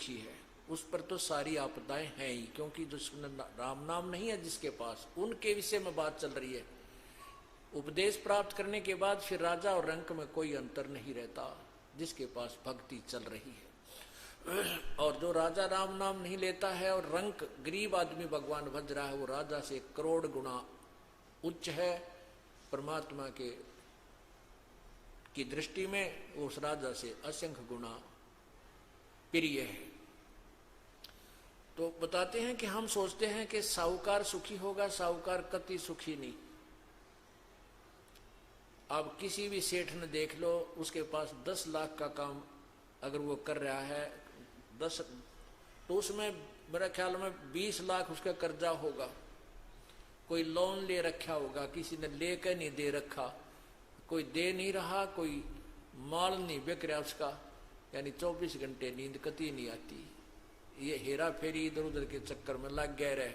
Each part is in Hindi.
दुखी है, उस पर तो सारी आपदाएं हैं ही, क्योंकि जिसने राम नाम नहीं है जिसके पास, उनके विषय में बात चल रही है। उपदेश प्राप्त करने के बाद फिर राजा और रंक में कोई अंतर नहीं रहता, जिसके पास भक्ति चल रही है। और जो राजा राम नाम नहीं लेता है और रंक गरीब आदमी भगवान भज रहा है, वो राजा से करोड़ गुना उच्च है, परमात्मा के की दृष्टि में उस राजा से असंख्य गुना प्रिय है। तो बताते हैं कि हम सोचते हैं कि साहूकार सुखी होगा, साहूकार कति सुखी नहीं। आप किसी भी सेठ ने देख लो, उसके पास 10 लाख का काम अगर वो कर रहा है, 10 तो उसमें मेरा ख्याल में 20 लाख उसका कर्जा होगा, कोई लोन ले रखा होगा, किसी ने लेकर नहीं दे रखा, कोई दे नहीं रहा, कोई माल नहीं बिक रहा उसका, यानी 24 घंटे नींद कती नहीं आती, ये हेरा फेरी इधर उधर के चक्कर में लग गए रहे।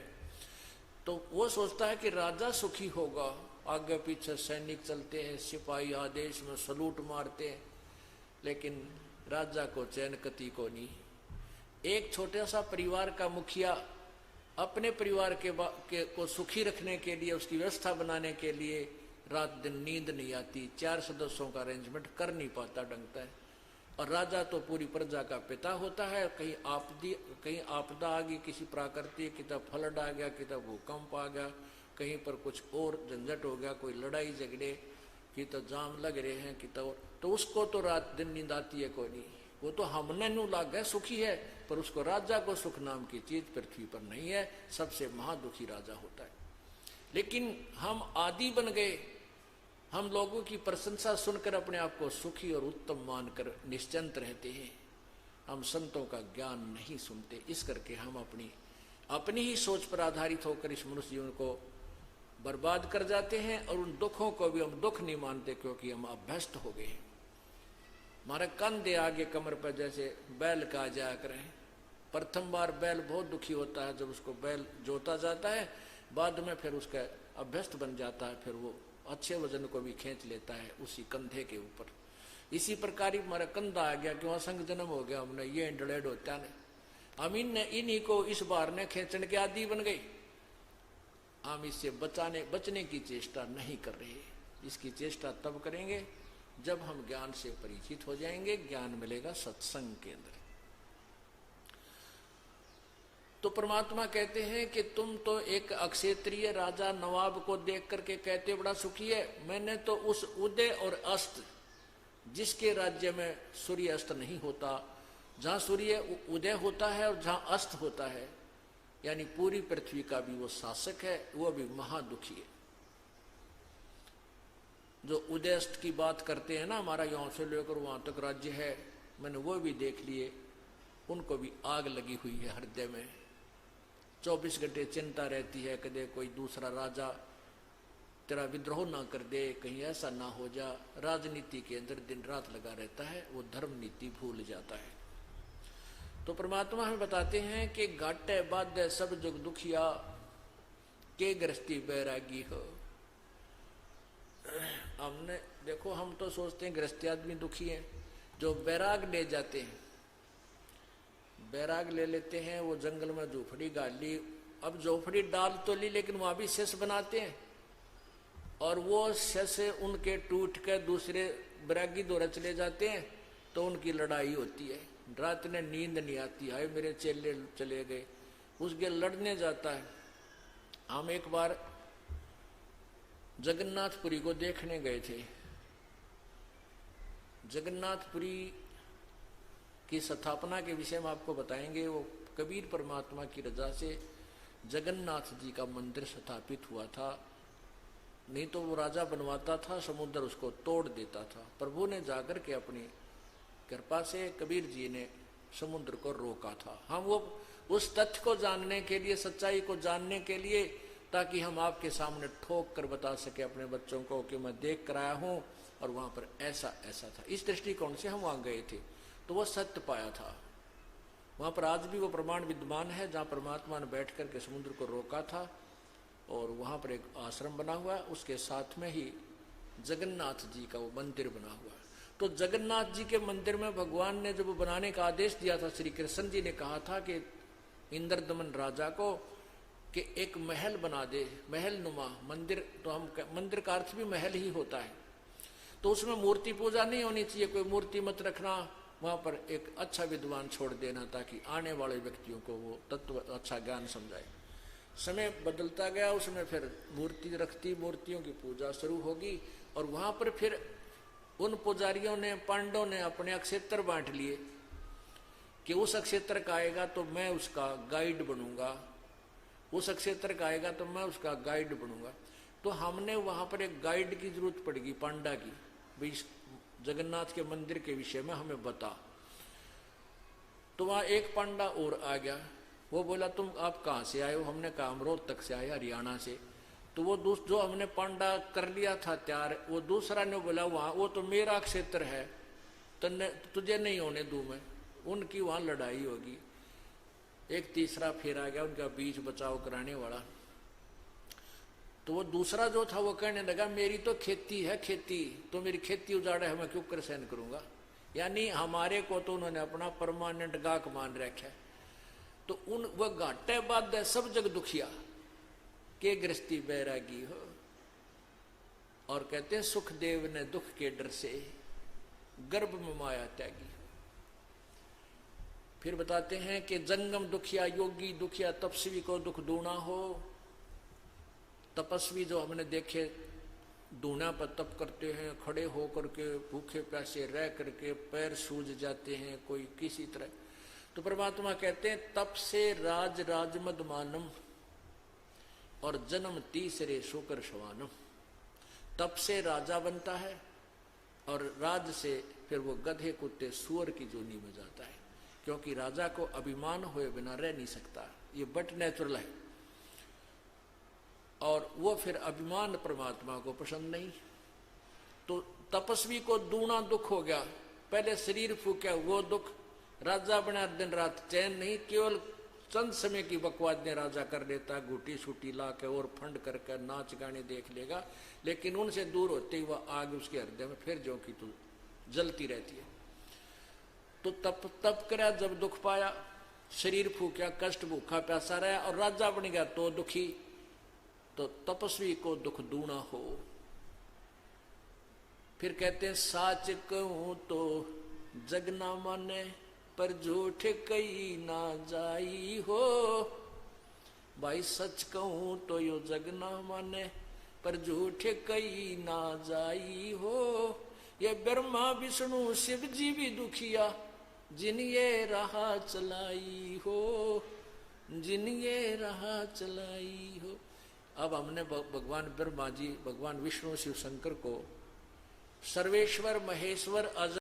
तो वो सोचता है कि राजा सुखी होगा, आगे पीछे सैनिक चलते हैं, सिपाही आदेश में सलूट मारते हैं, लेकिन राजा को चैन कती को नहीं। एक छोटा सा परिवार का मुखिया अपने परिवार को सुखी रखने के लिए, उसकी व्यवस्था बनाने के लिए रात दिन नींद नहीं आती, 4 सदस्यों का अरेंजमेंट कर नहीं पाता ढंगता है। और राजा तो पूरी प्रजा का पिता होता है, कहीं आपदा आ गई, किसी प्राकृतिक, कितना फ्लड आ गया, कितना भूकंप आ गया, कहीं पर कुछ और झंझट हो गया, कोई लड़ाई झगड़े कि तो जाम लग रहे हैं, कि तो उसको तो रात दिन नींद आती है कोई नहीं। वो तो हमने नू लाग गए सुखी है, पर उसको राजा को सुख नाम की चीज पृथ्वी पर नहीं है, सबसे महादुखी राजा होता है। लेकिन हम आदि बन गए, हम लोगों की प्रशंसा सुनकर अपने आप को सुखी और उत्तम मानकर निश्चिंत रहते हैं। हम संतों का ज्ञान नहीं सुनते, इस करके हम अपनी ही सोच पर आधारित होकर इस मनुष्य जीवन को बर्बाद कर जाते हैं, और उन दुखों को भी हम दुख नहीं मानते, क्योंकि हम अभ्यस्त हो गए। हमारे कंधे आगे कमर पर जैसे बैल का आ जाया करें। प्रथम बार बैल बहुत दुखी होता है जब उसको बैल जोता जाता है, बाद में फिर उसका अभ्यस्त बन जाता है, फिर वो अच्छे वजन को भी खींच लेता है उसी कंधे के ऊपर। इसी प्रकार ही हमारा कंधा आ गया, क्यों असंग जन्म हो गया, हमने ये डलेड होता है, हम इन्हीं को इस बार ने खींचने के आदि बन गए। हम इससे बचने की चेष्टा नहीं कर रहे। इसकी चेष्टा तब करेंगे जब हम ज्ञान से परिचित हो जाएंगे, ज्ञान मिलेगा सत्संग के अंदर। तो परमात्मा कहते हैं कि तुम तो एक अक्षेत्रीय राजा नवाब को देख करके कहते बड़ा सुखी है, मैंने तो उस उदय और अस्त, जिसके राज्य में सूर्य अस्त नहीं होता, जहां सूर्य उदय होता है और जहां अस्त होता है, यानी पूरी पृथ्वी का भी वो शासक है, वो भी महादुखी है। जो उदयस्त की बात करते हैं ना, हमारा यहां से लेकर वहां तक राज्य है, मैंने वो भी देख लिए, उनको भी आग लगी हुई है हृदय में। 24 घंटे चिंता रहती है, कदे कोई दूसरा राजा तेरा विद्रोह ना कर दे, कहीं ऐसा ना हो जा। राजनीति के अंदर दिन रात लगा रहता है, वो धर्म नीति भूल जाता है। तो परमात्मा हमें बताते हैं कि घाटे बाध्य सब जुग दुखिया, के गृहस्थी बैरागी हो। हमने देखो, हम तो सोचते हैं गृहस्थी आदमी दुखी है, जो बैराग ले जाते हैं, बैराग ले लेते हैं, वो जंगल में झोपड़ी गाड़ ली, अब झोपड़ी डाल तो ली, लेकिन वहां भी शेष बनाते हैं, और वो शेष उनके टूट कर दूसरे बैरागी द्वारा चले जाते हैं, तो उनकी लड़ाई होती है। रात ने नींद नहीं आती, हाय मेरे चेले चले गए, उसके लड़ने जाता है। हम एक बार जगन्नाथपुरी को देखने गए थे। जगन्नाथपुरी की स्थापना के विषय में आपको बताएंगे। वो कबीर परमात्मा की रजा से जगन्नाथ जी का मंदिर स्थापित हुआ था, नहीं तो वो राजा बनवाता था, समुद्र उसको तोड़ देता था। प्रभु ने जाकर के अपनी कृपा से कबीर जी ने समुद्र को रोका था। हम वो उस तथ्य को जानने के लिए, सच्चाई को जानने के लिए, ताकि हम आपके सामने ठोक कर बता सके अपने बच्चों को कि मैं देख कर आया हूं और वहां पर ऐसा ऐसा था। इस दृष्टिकोण से हम वहां गए थे, तो वो सत्य पाया था। वहां पर आज भी वो प्रमाण विद्यमान है जहां परमात्मा ने बैठ करके समुद्र को रोका था, और वहां पर एक आश्रम बना हुआ है, उसके साथ में ही जगन्नाथ जी का वो मंदिर बना हुआ है। तो जगन्नाथ जी के मंदिर में भगवान ने जब बनाने का आदेश दिया था, श्री कृष्ण जी ने कहा था कि इंद्रदमन राजा को कि एक महल बना दे, महल नुमा मंदिर। तो हम मंदिर का अर्थ भी महल ही होता है। तो उसमें मूर्ति पूजा नहीं होनी चाहिए, कोई मूर्ति मत रखना, वहां पर एक अच्छा विद्वान छोड़ देना ताकि आने वाले व्यक्तियों को वो तत्व अच्छा ज्ञान समझाए। समय बदलता गया, उसमें फिर मूर्ति रखती, मूर्तियों की पूजा शुरू होगी। और वहां पर फिर उन पुजारियों ने, पांडवों ने अपने अक्षेत्र बांट लिए कि उस अक्षेत्र का आएगा तो मैं उसका गाइड बनूंगा, उस अक्षेत्र का आएगा तो मैं उसका गाइड बनूंगा। तो हमने वहां पर एक गाइड की जरूरत पड़ेगी, पांडा की, भाई जगन्नाथ के मंदिर के विषय में हमें बता। तो वहां एक पांडा और आ गया, वो बोला तुम आप कहाँ से आए हो? हमने कहा हम रोहतक से आए, हरियाणा से। तो वो जो हमने पांडा कर लिया था तैयार, वो दूसरा ने बोला वहां वो तो मेरा क्षेत्र है, तुझे नहीं होने दूं मैं। उनकी वहां लड़ाई होगी। एक तीसरा फिर आ गया, उनका बीच बचाव कराने वाला। तो वो दूसरा जो था वो कहने लगा मेरी तो खेती है, खेती तो मेरी खेती उजाड़े है, मैं क्यों कर सहन करूंगा। यानी हमारे को तो उन्होंने अपना परमानेंट गाहक मान रखा है। तो उन वह घाटे बाद सब जग दुखिया के गृहस्थी बैरागी हो। और कहते हैं सुखदेव ने दुख के डर से गर्भ में माया त्यागी। फिर बताते हैं कि जंगम दुखिया, योगी दुखिया, तपस्वी को दुख दूना हो। तपस्वी जो हमने देखे दूना पर तप करते हैं, खड़े होकर के भूखे प्यासे रह करके पैर सूज जाते हैं कोई किसी तरह। तो परमात्मा कहते हैं तप से राज राजमद मानम और जन्म तीसरे शोकर शवानम। तप से राजा बनता है और राज से फिर वो गधे कुत्ते सुअर की जोनी में जाता है, क्योंकि राजा को अभिमान हुए बिना रह नहीं सकता, ये बट नेचुरल है। और वो फिर अभिमान परमात्मा को पसंद नहीं। तो तपस्वी को दूना दुख हो गया, पहले शरीर फूका वो दुख, राजा बना दिन रात चैन नहीं, केवल चंद समय की बकवादें राजा कर लेता, घूटी छुटी ला के और फंड करके नाच गाने देख लेगा, लेकिन उनसे दूर होते ही वह आग उसके हृदय में फिर जो कि तो जलती रहती है। तो तप करा, जब दुख पाया, शरीर फूका, कष्ट भूखा प्यासा रहा और राजा बन गया तो दुखी। तो तपस्वी को दुख दूना हो। फिर कहते हैं साच कहूं तो जग ना माने, पर झूठ कही ना जाई हो। भाई सच कहूं तो यो जग ना माने, पर झूठ कही ना जाई हो। ये ब्रह्मा विष्णु शिव जी भी दुखिया, जिन ये राह चलाई हो, जिन ये राह चलाई हो। अब हमने भगवान ब्रह्मा जी, भगवान विष्णु शिव शंकर को सर्वेश्वर महेश्वर अज